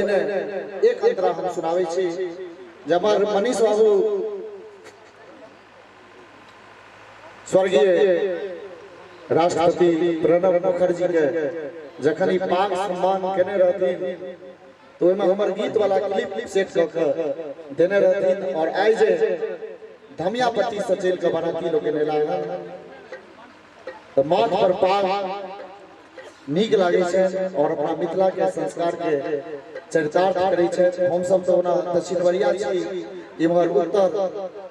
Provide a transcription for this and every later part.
लઈને एक अंतरा हम सुनावे छी जबर मनीष बाबू स्वर्गीय राष्ट्रपति प्रणब मुखर्जी के जखन ई पाक सम्मान केने रहथिन तो ओहिमे हमर गीत वाला क्लिप सेट क के देने रहथिन और आइ जे धमियापट्टी से चल के बनाती लोग ने लागल तो माथ पर पाग नीक लागे छे और अपना मिथिला के संस्कार के चरितार्थ करे छे। हम सब तो ओना दक्षिण बरिया छी इमहर उत्तर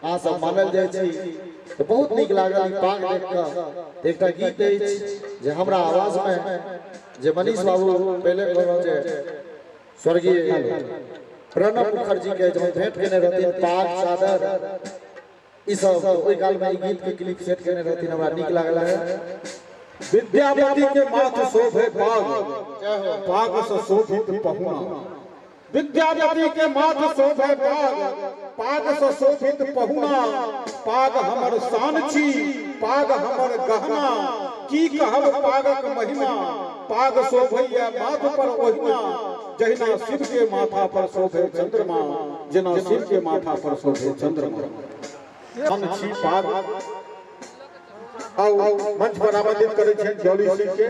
आ सब मानल जाय छी तो बहुत नीक लागल ई पाग देख के एकटा गीत अछि जे हमरा आवाज में जे मनीष बाबू पहले कहलौ जे स्वर्गीय प्रणब मुखर्जी के जब भेंट केने रहथिन पाग चादर ई सब ओई काल में ई गीत के क्लिप सेट केने रहथिन हमरा नीक लागल है। विद्यापति के माथ शोभे पाग पाग से शोभित पहुना विद्यापति के माथ शोभे पाग पाग से शोभित पहुना पाग हमर शान छी पाग हमर गहना की कहब पागक महिमा पाग शोभैया माथ पर ओहिना जहिना शिव के माथा पर शोभे चंद्रमा जेना शिव के माथा पर शोभे चंद्रमा शान छी पाग आओ मंच पर आमंत्रित करे छे जॉली सिंह के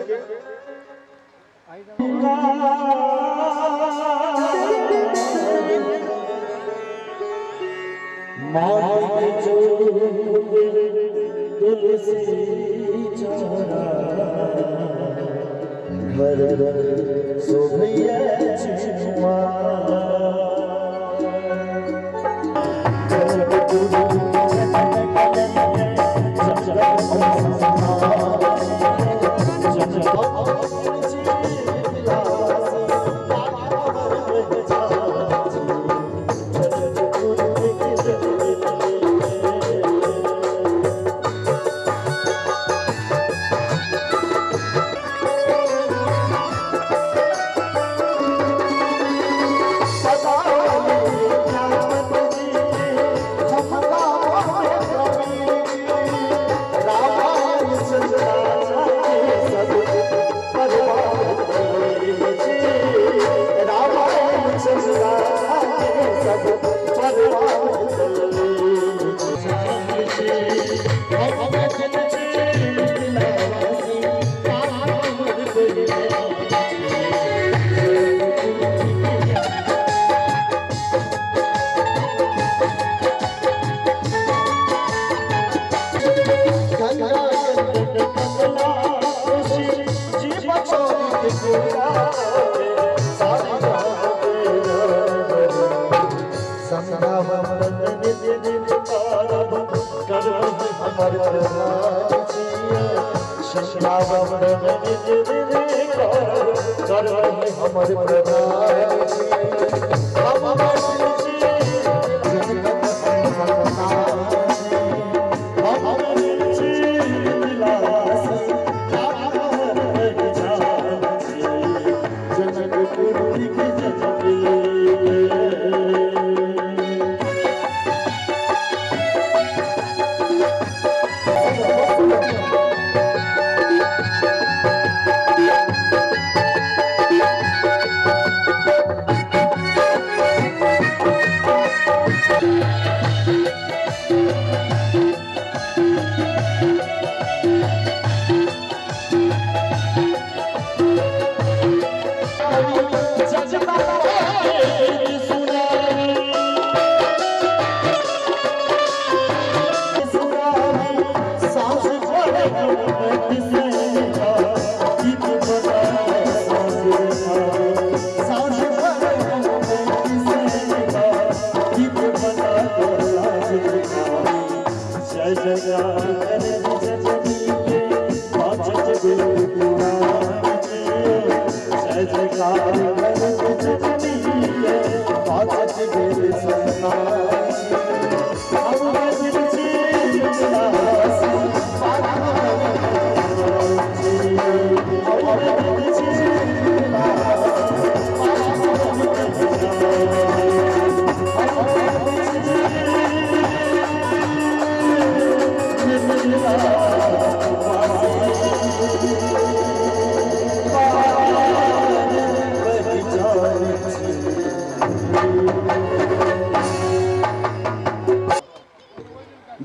माटी जो तुलसी चौरा घर शोभैया छिनुआ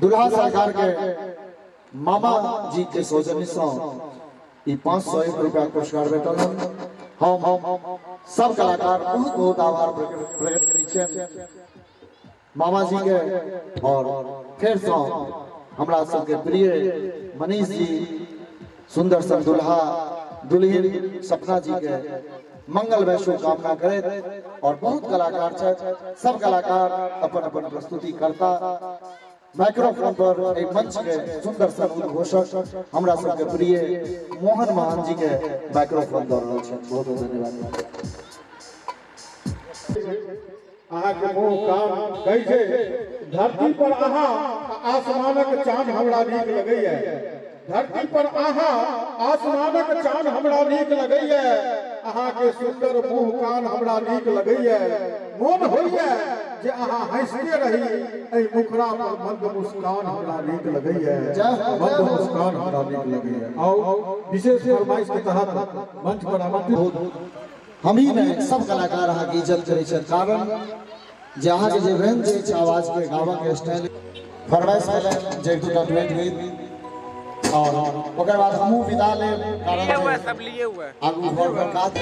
दुल्हा सरकार के मामा जी के सौजन्य से ई 501 रुपया पुरस्कार भेटल हम सब कलाकार बहुत बहुत आभार प्रकट करै छियनि मामा जी के। और फिर से हमरा सबके प्रिय मनीष जी सुंदर सन दुल्हा दुल्हन सपना जी के मंगलमय शुभकामना करैत और बहुत कलाकार छथि, सब कलाकार अपन अपन प्रस्तुति करता माइक्रोफोन पर एक मंच के सुंदर सन उद्घोषक हमरा सबके प्रिय मोहन महान जी के माइक्रोफोन दऽ रहल छथि। बहुत बहुत धन्यवाद। अहाँ के मुंह कान कहै छै धरती पर अहाँ आसमानक चाँद हमरा नीक लगैया, धरती पर अहाँ आसमानक चाँद हमरा नीक लगैया, अहाँ के सुंदर मुंह कान हमरा नीक लगैया, मोन होइया जे अहाँ हंसते रही एहि मुखड़ा पर मंद मुस्कान हमरा नीक लगैया, मंद मुस्कान हमरा नीक लगैया। आओ विशेष फरमाइश के तहत मंच पर आमंत्रित हम ही नहीं सब कलाकार अहाँ की इज्जत करै छथि, कारण जे अहाँ के जे रेंज छै आवाज के गावा के स्टाइल फरमाइश भेलै जे दूटा डुएट गीत और ओकर बाद हमहू विदा ले कारण सब लिए हुआ आगू घर पर काज